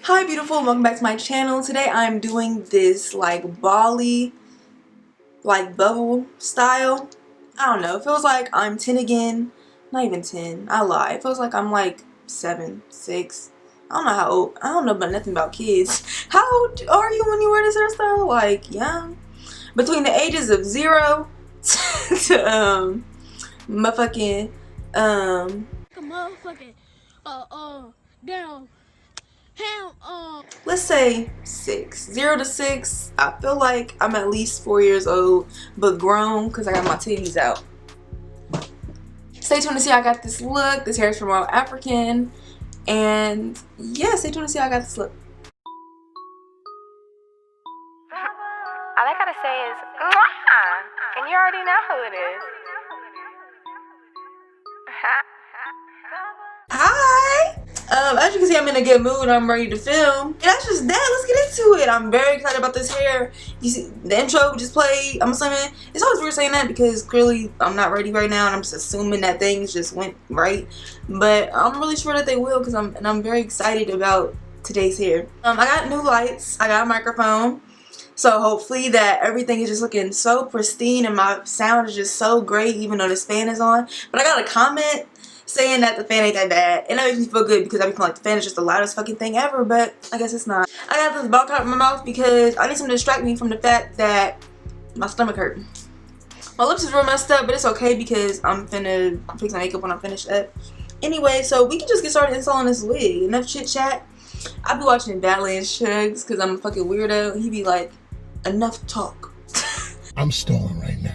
Hi beautiful, welcome back to my channel. Today I'm doing this like Bali like bubble style. I don't know, it feels like I'm 10 again. Not even 10, I lie. It feels like I'm like 7, 6. I don't know how old. I don't know about nothing about kids. How old are you when you wear this hairstyle? Like young? Between the ages of 0 to motherfucking down. Let's say 6. 0 to 6. I feel like I'm at least 4 years old, but grown because I got my titties out. Stay tuned to see how I got this look. This hair is from WowAfrican, and yeah, stay tuned to see how I got this look. All I gotta say is, mwah! And you already know who it is. Hi! As you can see, I'm in a good mood. I'm ready to film. And that's just that. Let's get into it. I'm very excited about this hair. You see, the intro just played. I'm assuming. It's always weird saying that because clearly I'm not ready right now, and I'm just assuming that things just went right. But I'm really sure that they will because I'm very excited about today's hair. I got new lights. I got a microphone. So hopefully that everything is just looking so pristine and my sound is just so great even though this fan is on. But I got a comment saying that the fan ain't that bad, and that makes me feel good because I be feeling like the fan is just the loudest fucking thing ever, but I guess it's not. I got this ball cap in my mouth because I need something to distract me from the fact that my stomach hurt. My lips is real messed up, but it's okay because I'm finna fix my makeup when I'm finished up. Anyway, so we can just get started installing this wig. Enough chit chat. I be watching BALLIES because I'm a fucking weirdo. He be like, enough talk. I'm stalling right now.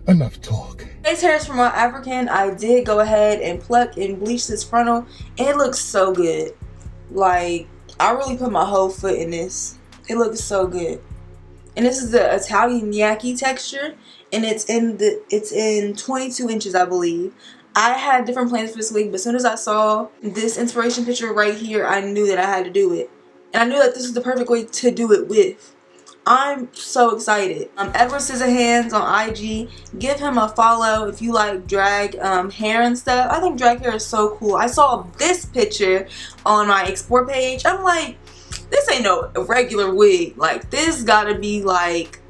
Enough talk. This hair is from WowAfrican. I did go ahead and pluck and bleach this frontal, and it looks so good. Like, I really put my whole foot in this. It looks so good. And this is the Italian Yaki texture, and it's in 22 inches, I believe. I had different plans for this wig, but as soon as I saw this inspiration picture right here, I knew that I had to do it. And I knew that this is the perfect way to do it with. I'm so excited. Edward Scissorhands on IG. Give him a follow if you like drag hair and stuff. I think drag hair is so cool. I saw this picture on my explore page. I'm like, this ain't no regular wig. Like, this gotta be like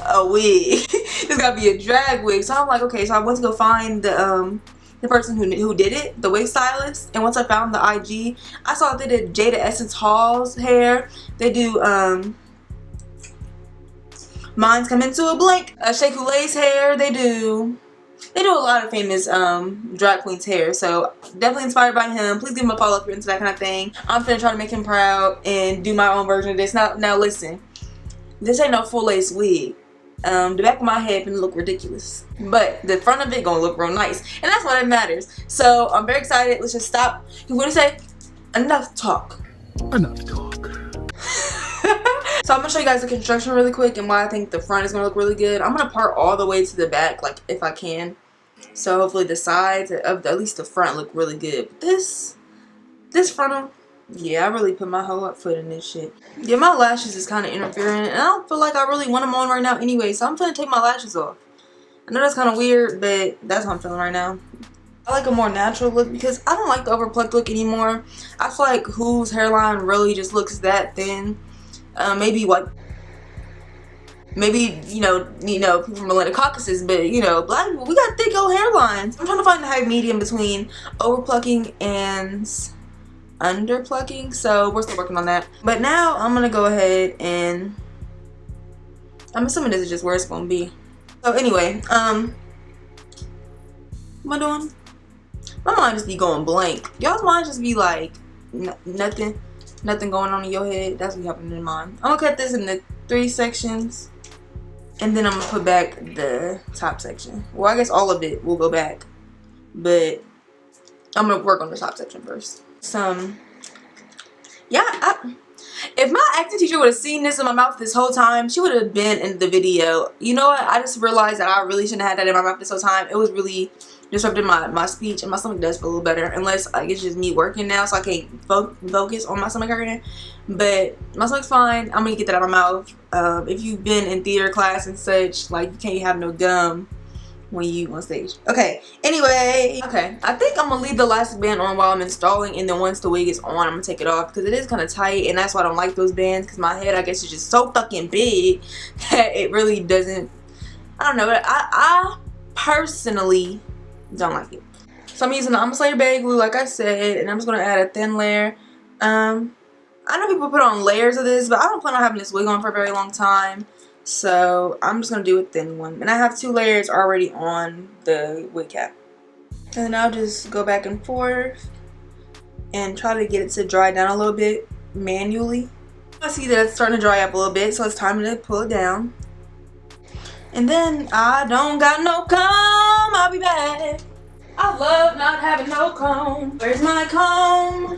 a wig. This gotta be a drag wig. So I'm like, okay, so I went to go find the person who did it, the wig stylist. And once I found the IG, I saw that they did Jada Essence Hall's hair. They do Mine's Come Into a Blink. Shea Lace hair. They do a lot of famous drag queens hair. So definitely inspired by him. Please give him a follow if you're into that kind of thing. I'm finna try to make him proud and do my own version of this. Now listen, this ain't no full lace wig. The back of my head finna look ridiculous, but the front of it gonna look real nice, and that's what matters. So I'm very excited. Let's just stop. You're gonna say enough talk. Enough talk. So I'm gonna show you guys the construction really quick and why I think the front is gonna look really good. I'm gonna part all the way to the back, like if I can. So hopefully the sides of at least the front look really good. But this frontal, yeah, I really put my whole foot in this shit. Yeah, my lashes is kind of interfering, and I don't feel like I really want them on right now anyway. So I'm gonna take my lashes off. I know that's kind of weird, but that's how I'm feeling right now. I like a more natural look because I don't like the overplucked look anymore. I feel like whose hairline really just looks that thin. Maybe you know people from Atlanta Caucasus, but you know, black people, we got thick old hairlines. I'm trying to find the hair medium between overplucking and underplucking, so we're still working on that. But now I'm gonna go ahead and I'm assuming this is just where it's gonna be. So anyway, what am I doing? My mind just be going blank. Y'all's mind just be like nothing going on in your head. That's what happened in mine. I'm gonna cut this into 3 sections, and then I'm gonna put back the top section. Well, I guess all of it will go back, but I'm gonna work on the top section first. If my acting teacher would have seen this in my mouth this whole time, she would have been in the video. You know what? I just realized that I really shouldn't have had that in my mouth this whole time. It was really disrupting my speech, and my stomach does feel a little better, unless like it's just me working now, so I can't focus on my stomach hurting. But my stomach's fine. I'm gonna get that out of my mouth. If you've been in theater class and such, like, you can't have no gum when you on stage. Okay, anyway, okay, I think I'm gonna leave the elastic band on while I'm installing, and then once the wig is on, I'm gonna take it off because it is kind of tight, and that's why I don't like those bands, because my head, I guess, is just so fucking big that it really doesn't, I don't know, but I personally don't like it. So I'm using the Slayer Bay glue, like I said, and I'm just gonna add a thin layer. I know people put on layers of this, but I don't plan on having this wig on for a very long time. So I'm just going to do a thin one. And I have 2 layers already on the wig cap. And then I'll just go back and forth and try to get it to dry down a little bit manually. I see that it's starting to dry up a little bit, so it's time to pull it down. And then I don't got no comb. I'll be back. I love not having no comb. Where's my comb?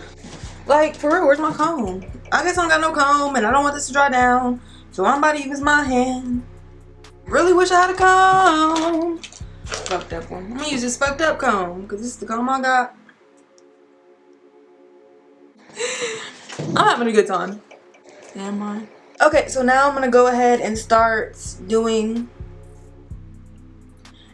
Like, for real, where's my comb? I guess I don't got no comb and I don't want this to dry down. So I'm about to use my hand. Really wish I had a comb. Fucked up one. I'm gonna use this fucked up comb because this is the comb I got. I'm having a good time. Am I? Okay, so now I'm gonna go ahead and start doing.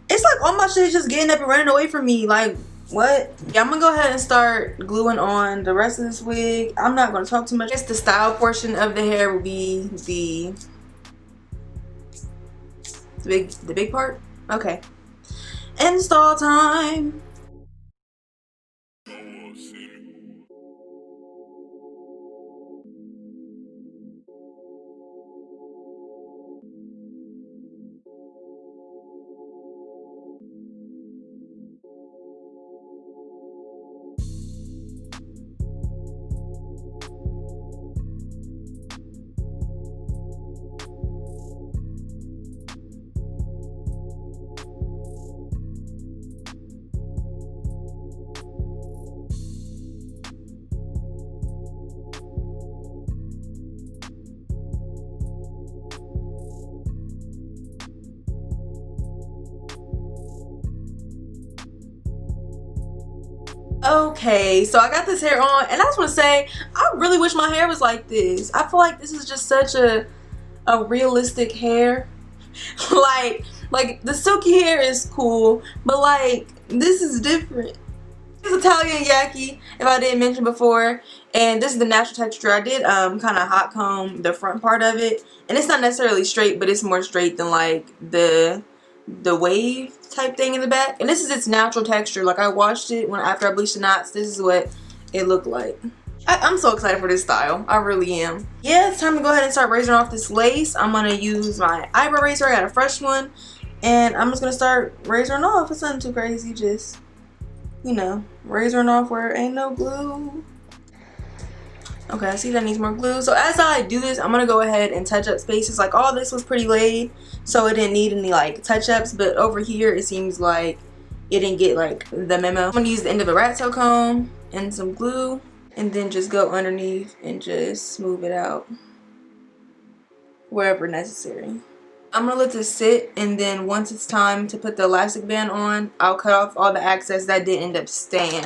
It's like all my shit is just getting up and running away from me. Like, what? Yeah, I'm gonna go ahead and start gluing on the rest of this wig. I'm not gonna talk too much. I guess the style portion of the hair will be the big part. Okay. Install time. Okay, so I got this hair on, and I just want to say, I really wish my hair was like this. I feel like this is just such a realistic hair. like the silky hair is cool, but like this is different. This is Italian Yaki, if I didn't mention before, and this is the natural texture. I did kind of hot comb the front part of it, and it's not necessarily straight, but it's more straight than like the wave type thing in the back. And this is its natural texture. Like, I washed it after I bleached the knots. This is what it looked like. I'm so excited for this style. I really am. Yeah, it's time to go ahead and start razoring off this lace. I'm gonna use my eyebrow razor. I got a fresh one, and I'm just gonna start razoring off. It's nothing too crazy, just, you know, razoring off where ain't no glue. Okay, I see that needs more glue. So as I do this, I'm gonna go ahead and touch up spaces. Like, all this was pretty laid, so it didn't need any like touch-ups, but over here it seems like it didn't get like the memo. I'm gonna use the end of a rat tail comb and some glue, and then just go underneath and just smooth it out wherever necessary. I'm gonna let this sit, and then once it's time to put the elastic band on, I'll cut off all the excess that did end up staying.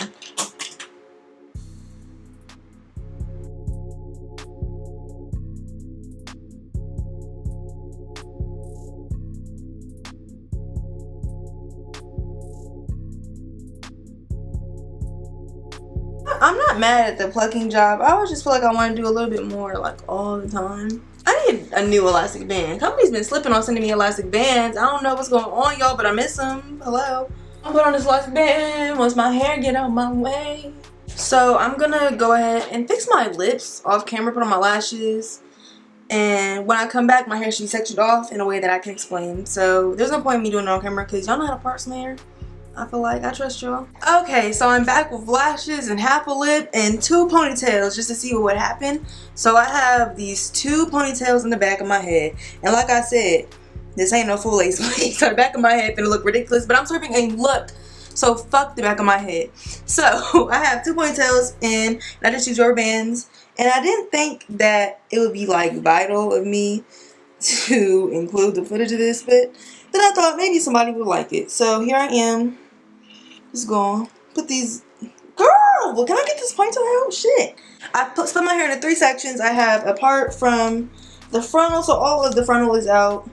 I'm not mad at the plucking job. I always just feel like I want to do a little bit more, like, all the time. I need a new elastic band. Company's been slipping on sending me elastic bands. I don't know what's going on, y'all, but I miss them. Hello. I'll put on this elastic band once my hair get out my way. So I'm gonna go ahead and fix my lips off camera, put on my lashes, and when I come back, my hair should be sectioned off in a way that I can explain. So there's no point in me doing it on camera because y'all know how to part some hair. I feel like I trust y'all. Okay, so I'm back with lashes and half a lip and 2 ponytails just to see what would happen. So I have these 2 ponytails in the back of my head. And like I said, this ain't no full lace wig. So the back of my head finna look ridiculous, but I'm serving a look. So fuck the back of my head. So I have 2 ponytails and I just use rubber bands. And I didn't think that it would be like vital of me to include the footage of this, but then I thought maybe somebody would like it. So here I am. Just gonna put these. Girl, well, can I get this ponytail out? Shit. I split my hair into 3 sections. I have a part from the frontal, so all of the frontal is out.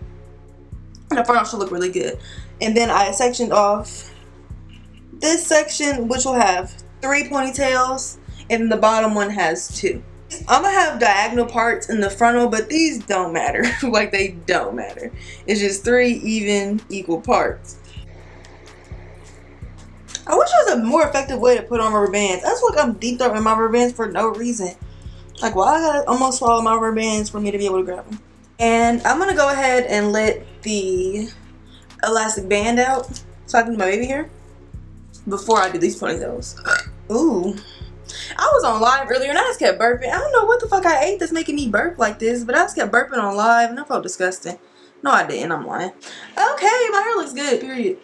And the frontal should look really good. And then I sectioned off this section, which will have 3 ponytails, and the bottom one has 2. I'm gonna have diagonal parts in the frontal, but these don't matter. Like, they don't matter. It's just 3 even equal parts. I wish there was a more effective way to put on rubber bands. I just feel like I'm deep throwing my rubber bands for no reason. Like, why I gotta almost swallow my rubber bands for me to be able to grab them? And I'm gonna go ahead and let the elastic band out so I can do my baby hair before I do these ponytails. Ooh. I was on live earlier and I just kept burping. I don't know what the fuck I ate that's making me burp like this, but I just kept burping on live and I felt disgusting. No, I didn't. I'm lying. Okay, my hair looks good, period.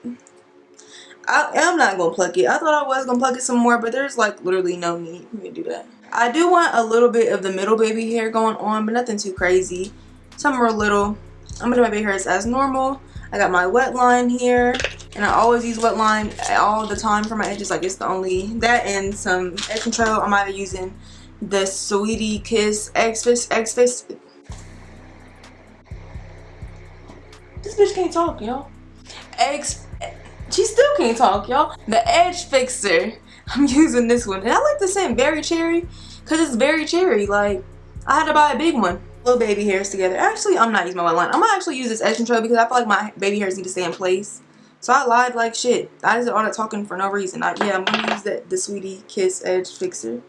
I'm not going to pluck it. I thought I was going to pluck it some more, but there's like literally no need for me to do that. I do want a little bit of the middle baby hair going on, but nothing too crazy. Somewhere little. I'm going to do my baby hairs as normal. I got my wet line here, and I always use wet line all the time for my edges. Like, it's the only, that and some edge control. I'm either using the Sweetie Kiss X Fist. This bitch can't talk, y'all. She still can't talk, y'all. The Edge Fixer. I'm using this one, and I like the scent Berry Cherry because it's Berry Cherry. Like, I had to buy a big one. Little baby hairs together. Actually, I'm not using my wet line. I'm gonna actually use this edge control because I feel like my baby hairs need to stay in place. So I lied like shit. I just did all that talking for no reason. Yeah, I'm gonna use the Sweetie Kiss Edge Fixer.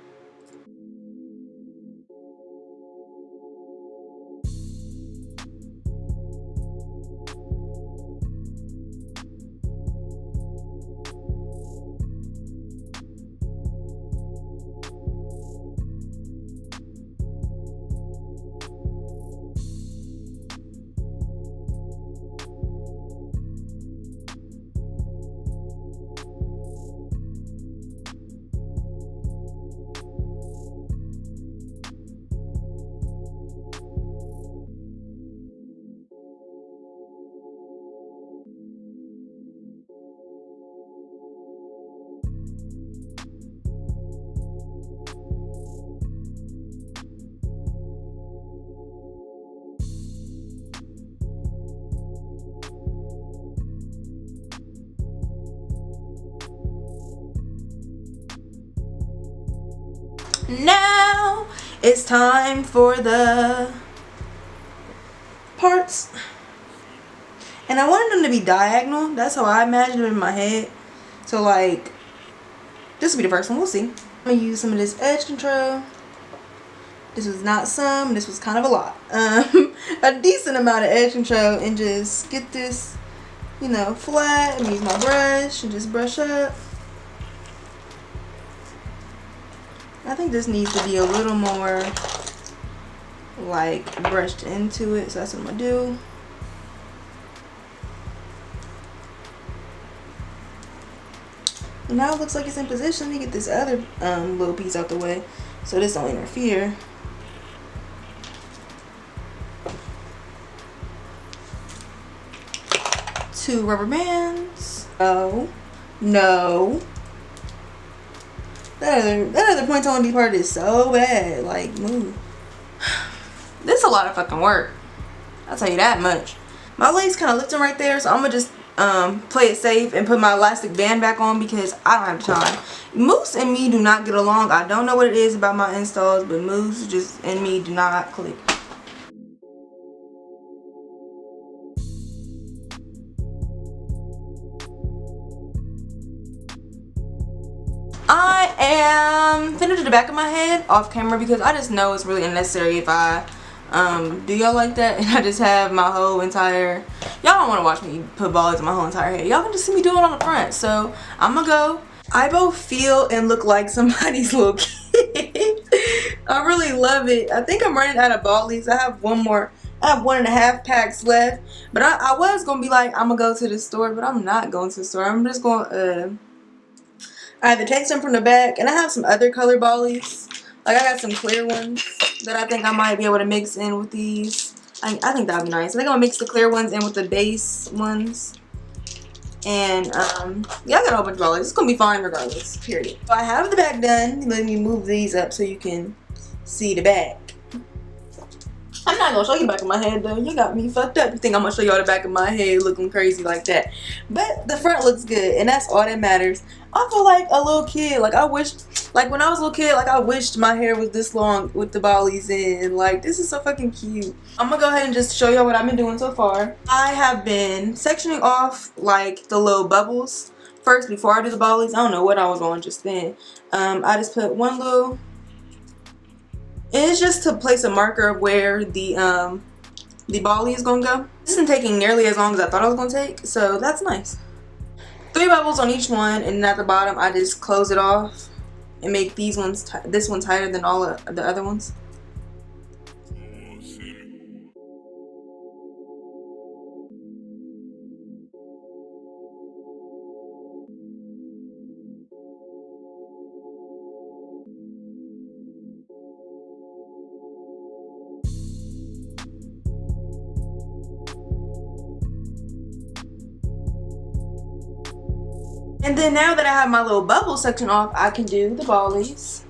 Now it's time for the parts, and I wanted them to be diagonal. That's how I imagined them in my head. So like, this will be the first one. We'll see. I'm gonna use some of this edge control. This was not some, this was kind of a lot. A decent amount of edge control, and just get this, you know, flat, and use my brush and just brush up. I think this needs to be a little more like brushed into it, so that's what I'm gonna do. Now it looks like it's in position. Let me get this other little piece out the way so this don't interfere. Two rubber bands. Oh no. That other ponytail on the part is so bad. Like, move. This is a lot of fucking work. I'll tell you that much. My leg's kind of lifting right there, so I'm gonna just play it safe and put my elastic band back on because I don't have time. Moose and me do not get along. I don't know what it is about my installs, but Moose just and me do not click. I am finishing the back of my head off camera because I just know it's really unnecessary if I do y'all like that and I just have my whole entire, y'all don't want to watch me put balls in my whole entire head. Y'all can just see me do it on the front. So I'm gonna go. I both feel and look like somebody's little kid. I really love it. I think I'm running out of BALLIES. I have one more. I have 1.5 packs left, but I was gonna be like, I'm gonna go to the store, but I'm not going to the store. I'm just going I have to take some from the back, and I have some other color BALLIES. Like, I got some clear ones that I think I might be able to mix in with these. I think that would be nice. I think I'm going to mix the clear ones in with the base ones. And, yeah, I got a whole bunch of BALLIES. It's going to be fine regardless, period. So I have the back done. Let me move these up so you can see the back. I'm not gonna show you back of my head though. You got me fucked up. You think I'm gonna show y'all the back of my head looking crazy like that. But the front looks good, and that's all that matters. I feel like a little kid. Like I wish, like when I was a little kid, like I wished my hair was this long with the ballies in. Like this is so fucking cute. I'm gonna go ahead and just show y'all what I've been doing so far. I have been sectioning off like the little bubbles first before I do the ballies. I don't know what I was on just then. I just put one little. It's just to place a marker of where the ballie is gonna go. This isn't taking nearly as long as I thought it was gonna take, so that's nice. 3 bubbles on each one, and then at the bottom I just close it off and make these ones this one tighter than all of the other ones. And then now that I have my little bubble section off, I can do the ballies.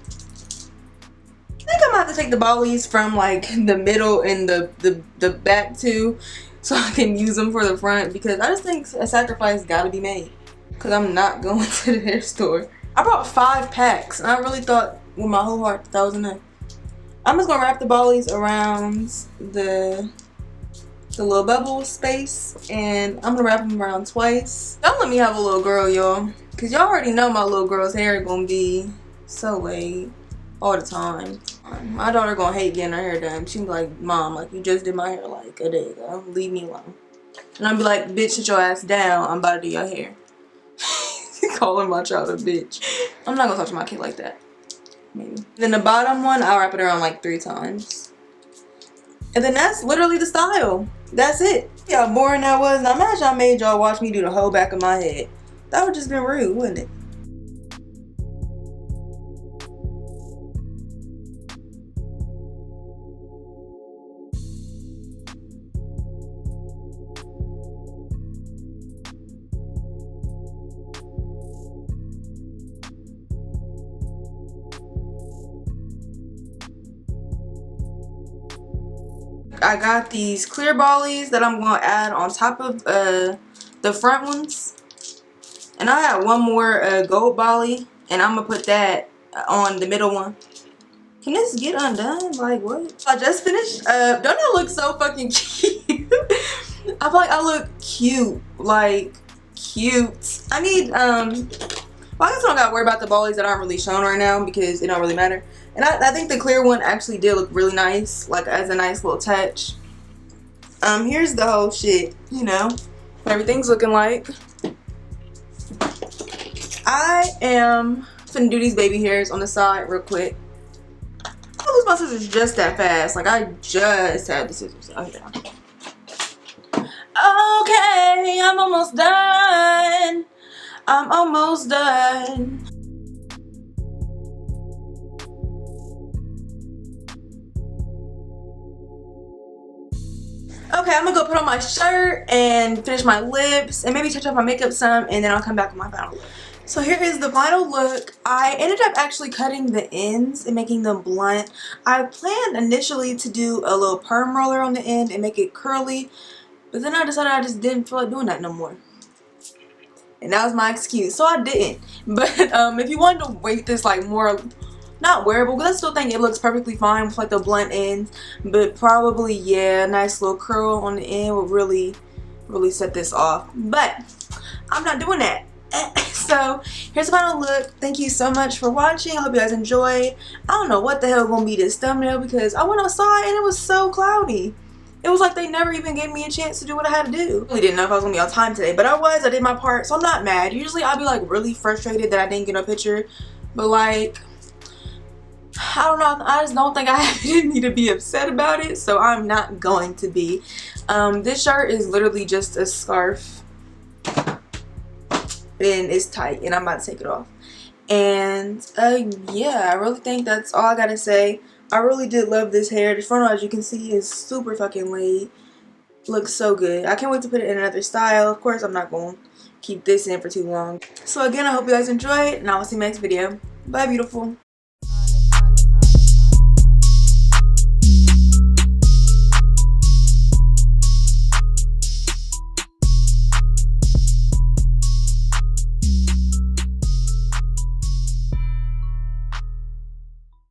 I think I'm gonna have to take the ballies from like the middle and the back too, so I can use them for the front, because I just think a sacrifice gotta be made. Cause I'm not going to the hair store. I brought 5 packs, and I really thought with my whole heart that was enough. I'm just gonna wrap the ballies around the little bubble space, and I'm gonna wrap them around twice. Don't let me have a little girl, y'all, because y'all already know my little girl's hair gonna be so laid all the time. My daughter gonna hate getting her hair done. She be like, Mom, like you just did my hair like a day ago. Leave me alone. And I'll be like, bitch, sit your ass down. I'm about to do your hair. Calling my child a bitch. I'm not gonna talk to my kid like that. Maybe. Then the bottom one, I'll wrap it around like 3 times. And then that's literally the style. That's it. See how boring that was? Now imagine I made y'all watch me do the whole back of my head. That would just been rude, wouldn't it? I got these clear ballies that I'm going to add on top of the front ones. And I have one more gold ballie, and I'm going to put that on the middle one. Can this get undone? Like, what? I just finished. Don't I look so fucking cute? I feel like I look cute. Like, cute. I need, well, I guess I don't got to worry about the ballies that aren't really shown right now because it don't really matter. And I think the clear one actually did look really nice, like as a nice little touch. Here's the whole shit, you know, what everything's looking like. I am finna do these baby hairs on the side real quick. I lose my scissors just that fast. Like I just had the scissors. Oh, yeah. Okay, I'm almost done. I'm almost done. Okay, I'm gonna go put on my shirt and finish my lips and maybe touch up my makeup some, and then I'll come back with my final look. So here is the final look. I ended up actually cutting the ends and making them blunt. I planned initially to do a little perm roller on the end and make it curly, but then I decided I just didn't feel like doing that no more. And that was my excuse, so I didn't. But if you wanted to make this like more, not wearable, because I still think it looks perfectly fine with like the blunt ends, but probably, yeah, a nice little curl on the end would really set this off. But I'm not doing that. So here's the final look. Thank you so much for watching. I hope you guys enjoyed. I don't know what the hell gonna be this thumbnail because I went outside and it was so cloudy. It was like they never even gave me a chance to do what I had to do. I really didn't know if I was gonna be on time today, but I did my part, so I'm not mad. Usually I'll be like really frustrated that I didn't get a picture, but like, I don't know, I just don't think I need to be upset about it, so I'm not going to be. This shirt is literally just a scarf, and it's tight, and I'm about to take it off. And yeah, I really think that's all I gotta say. I really did love this hair. The frontal, as you can see, is super fucking laid. Looks so good. I can't wait to put it in another style. Of course, I'm not going to keep this in for too long. So again, I hope you guys enjoyed, and I will see you in the next video. Bye, beautiful.